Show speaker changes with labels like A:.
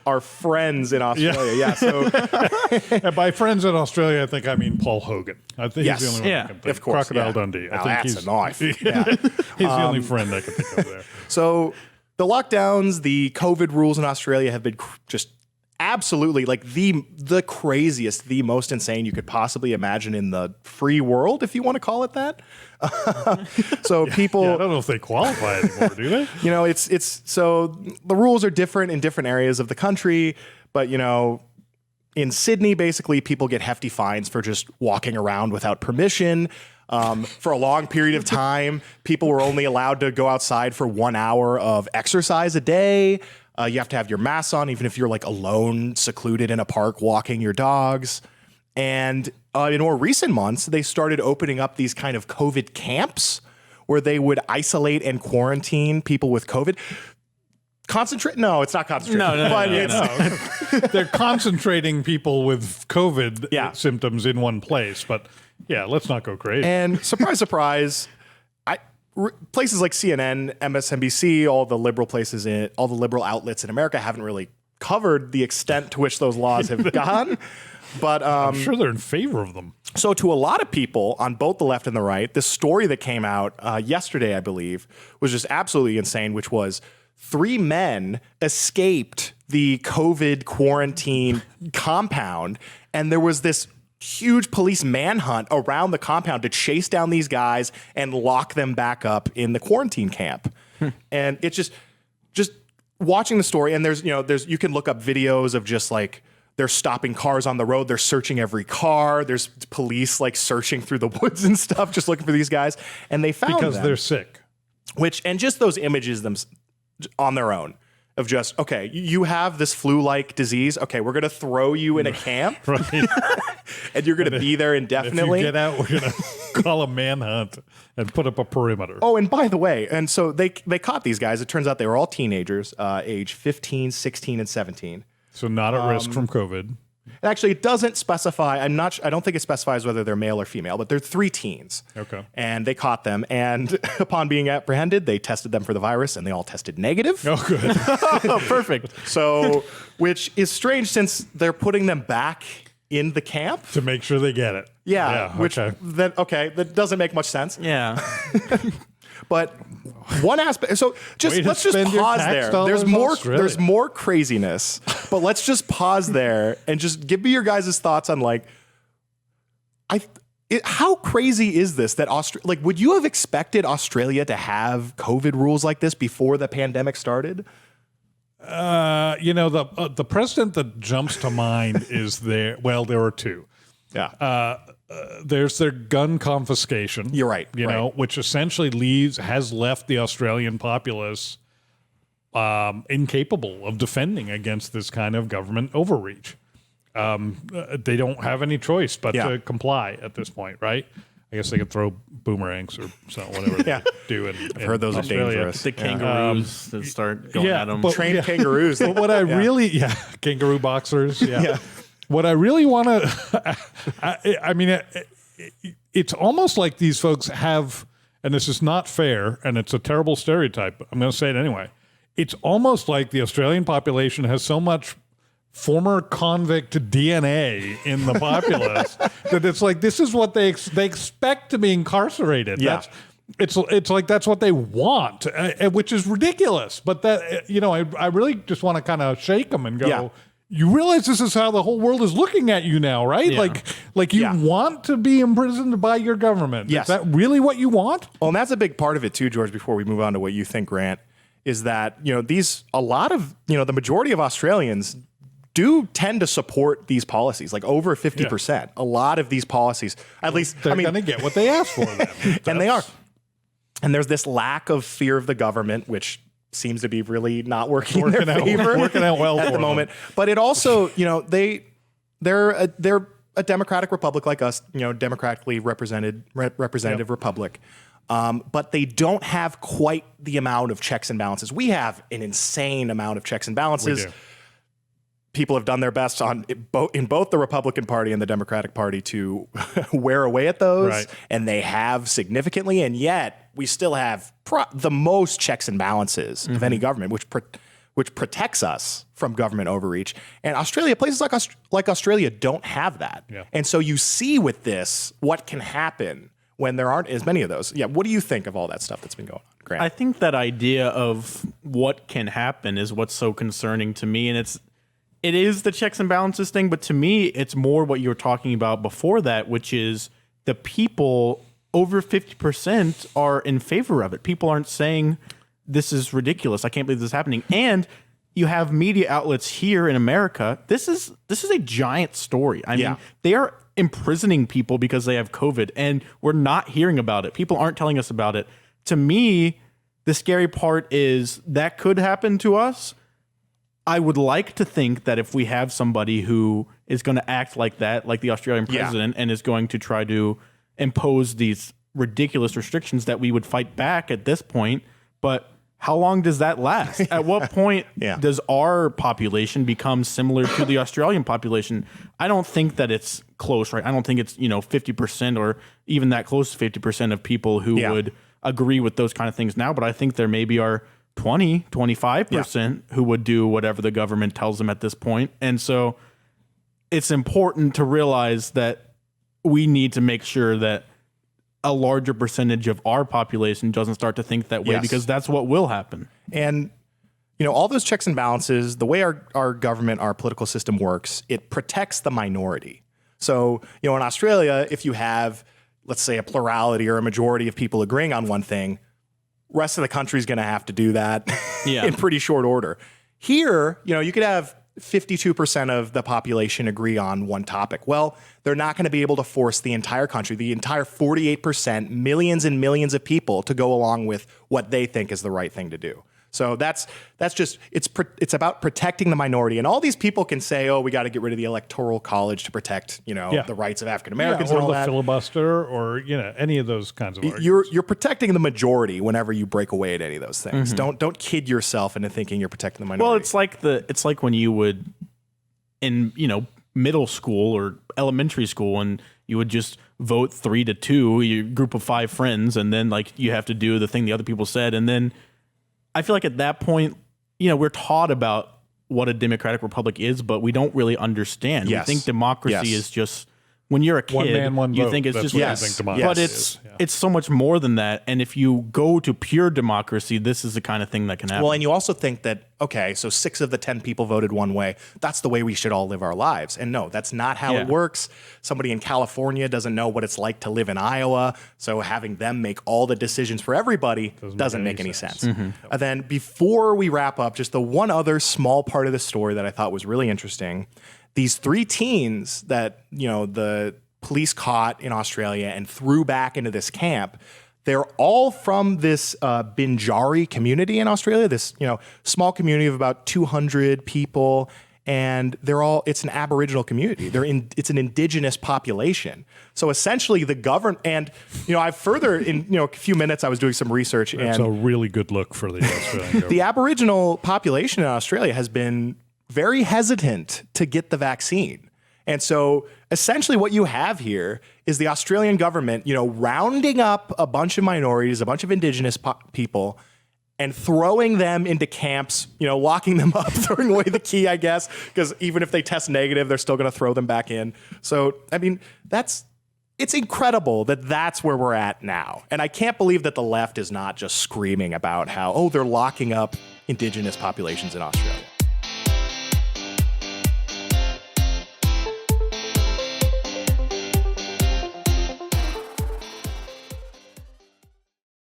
A: our friends in Australia. Yeah. So
B: And by friends in Australia, I think I mean Paul Hogan. I think he's the only one I can think
A: of course.
B: Crocodile Dundee.
A: Now
B: I think
A: that's
B: he's
A: a knife.
B: He's the only friend I can think of there.
A: So the lockdowns, the COVID rules in Australia have been just absolutely like the craziest, the most insane you could possibly imagine in the free world, if you want to call it that. So people,
B: I don't know if they qualify anymore, do they?
A: you know, it's so the rules are different in different areas of the country, but you know, in Sydney, basically people get hefty fines for just walking around without permission. For a long period of time, people were only allowed to go outside for 1 hour of exercise a day. You have to have your mask on, even if you're like alone, secluded in a park, walking your dogs. And in more recent months, they started opening up these kind of COVID camps where they would isolate and quarantine people with COVID. Concentrate? No, it's not concentrating.
B: No. They're concentrating people with COVID symptoms in one place, but yeah, let's not go crazy.
A: And surprise, surprise, places like CNN, MSNBC, all the liberal outlets in America haven't really covered the extent to which those laws have gone. But
B: I'm sure they're in favor of them.
A: So to a lot of people on both the left and the right, this story that came out yesterday, I believe, was just absolutely insane, which was 3 men escaped the COVID quarantine compound, and there was this huge police manhunt around the compound to chase down these guys and lock them back up in the quarantine camp. And it's just watching the story, and there's you can look up videos of just like they're stopping cars on the road, they're searching every car, there's police like searching through the woods and stuff just looking for these guys, and they found
B: because
A: them.
B: they're sick.
A: And just those images on their own of just, okay, you have this flu-like disease. Okay, we're going to throw you in a camp.
B: Right.
A: And you're going to be there indefinitely.
B: If you get out, we're going to call a manhunt and put up a perimeter.
A: Oh, and by the way, and so they caught these guys. It turns out they were all teenagers, age 15, 16, and 17.
B: So not at risk from COVID.
A: And actually, it doesn't specify. I don't think it specifies whether they're male or female, but they're 3 teens.
B: Okay.
A: And they caught them. And upon being apprehended, they tested them for the virus, and they all tested negative.
B: Oh, good.
A: Perfect. So, which is strange since they're putting them back in the camp
B: To make sure they get it.
A: Yeah. That doesn't make much sense.
C: Yeah.
A: But one aspect, so let's just pause there. There's more craziness, but let's just pause there and just give me your guys' thoughts on like, how crazy is this that would you have expected Australia to have COVID rules like this before the pandemic started?
B: The precedent that jumps to mind is there are 2.
A: Yeah.
B: There's their gun confiscation.
A: You're right.
B: Which essentially has left the Australian populace incapable of defending against this kind of government overreach. They don't have any choice but to comply at this point, right? I guess they could throw boomerangs or whatever they do.
A: I've heard those
B: Australia.
A: are dangerous.
C: The kangaroos that start going at them.
A: Trained kangaroos.
B: But what I really, kangaroo boxers. Yeah. What I really want to, I mean, it's almost like these folks have, and this is not fair, and it's a terrible stereotype, but I'm going to say it anyway. It's almost like the Australian population has so much former convict DNA in the populace that it's like this is what they expect to be incarcerated.
A: Yeah.
B: It's like that's what they want, which is ridiculous. But that I really just want to kind of shake them and go.
A: Yeah.
B: You realize this is how the whole world is looking at you now, right?
C: Yeah.
B: Like you want to be imprisoned by your government.
A: Yes.
B: Is that really what you want?
A: Well, and that's a big part of it too, George, before we move on to what you think, Grant, is that, the majority of Australians do tend to support these policies, like over 50%. Yeah. A lot of these policies, at least,
B: they're going to get what they ask for.
A: And they are. And there's this lack of fear of the government, which seems to be really not working in their favor.
B: Working out well
A: at the moment. But it also, they're a democratic republic like us, democratically representative republic. But they don't have quite the amount of checks and balances. We have an insane amount of checks and balances.
B: We do.
A: People have done their best in both the Republican Party and the Democratic Party to wear away at those,
B: right.
A: And they have significantly, and yet we still have the most checks and balances of any government, which protects us from government overreach. And Australia, places like Australia don't have that.
B: Yeah.
A: And so you see with this what can happen when there aren't as many of those. Yeah, what do you think of all that stuff that's been going on, Grant?
C: I think that idea of what can happen is what's so concerning to me, and it is the checks and balances thing, but to me, it's more what you were talking about before that, which is the people over 50% are in favor of it. People aren't saying this is ridiculous. I can't believe this is happening. And you have media outlets here in America. This is a giant story. I mean, they are imprisoning people because they have COVID, and we're not hearing about it. People aren't telling us about it. To me, the scary part is that could happen to us. I would like to think that if we have somebody who is going to act like that, like the Australian president, and is going to try to impose these ridiculous restrictions, that we would fight back at this point. But how long does that last? At what point does our population become similar to the Australian population? I don't think that it's close, right? I don't think it's 50% or even that close to 50% of people who would agree with those kind of things now. But I think there maybe are 25% who would do whatever the government tells them at this point. And so it's important to realize that we need to make sure that a larger percentage of our population doesn't start to think that way, because that's what will happen.
A: And, all those checks and balances, the way our government, our political system works, it protects the minority. So, in Australia, if you have, let's say, a plurality or a majority of people agreeing on one thing, rest of the country is going to have to do that in pretty short order. Here, you could have 52% of the population agree on one topic. Well, they're not going to be able to force the entire country, the entire 48%, millions and millions of people, to go along with what they think is the right thing to do. So that's just, it's about protecting the minority. And all these people can say, oh, we got to get rid of the Electoral College to protect, the rights of African Americans and all that.
B: Or the filibuster, or any of those kinds of arguments.
A: You're protecting the majority whenever you break away at any of those things. Don't kid yourself into thinking you're protecting the minority.
C: Well, it's like when you would in middle school or elementary school, and you would just vote 3-2, your group of 5 friends, and then you have to do the thing the other people said, and then I feel like at that point, we're taught about what a democratic republic is, but we don't really understand. We think democracy is just, when you're a kid,
B: one man, one vote.
C: Think it's
B: That's
C: just,
B: what you think democracy is.
C: It's so much more than that. And if you go to pure democracy, this is the kind of thing that can happen.
A: Well, and you also think that, okay, so 6 of the 10 people voted one way. That's the way we should all live our lives. And no, that's not how it works. Somebody in California doesn't know what it's like to live in Iowa. So having them make all the decisions for everybody doesn't make any sense. And then before we wrap up, just the one other small part of the story that I thought was really interesting. These 3 teens that, the police caught in Australia and threw back into this camp, they're all from this Binjari community in Australia, this, small community of about 200 people. And it's an Aboriginal community. It's an indigenous population. So essentially the government, and, I've further, in, a few minutes, I was doing some research.
B: That's a really good look for the Australian government.
A: The Aboriginal population in Australia has been very hesitant to get the vaccine. And so essentially what you have here is the Australian government, rounding up a bunch of minorities, a bunch of indigenous people, and throwing them into camps, locking them up, throwing away the key, I guess, because even if they test negative, they're still going to throw them back in. So, I mean, it's incredible that that's where we're at now. And I can't believe that the left is not just screaming about how, they're locking up indigenous populations in Australia.